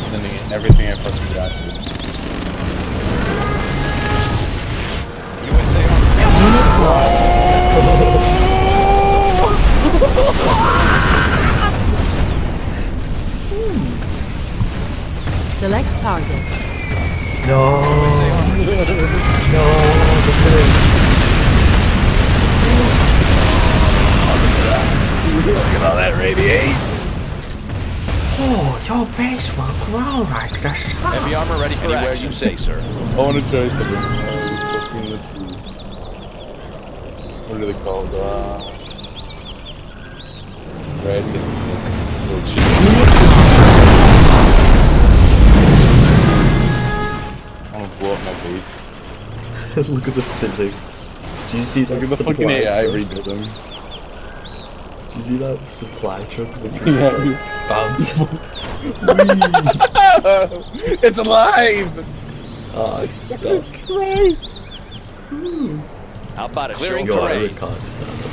sending it everything I fucking got. Unit lost. Select target. No. No. Look at all that radiation. Oh, your base will grow like the sun. Heavy armor ready for anywhere you say, sir. I want to try something. Fucking, let's see. What are they called? Red things. Little shit. I want to blow up my base. Look at the physics. Do you see that? Look at the fucking AI redo them. Do you see that supply truck? Yeah. Bounce. It's alive! Oh, it's stuck. Christ! How about it? Clearing Clearing terrain. terrain.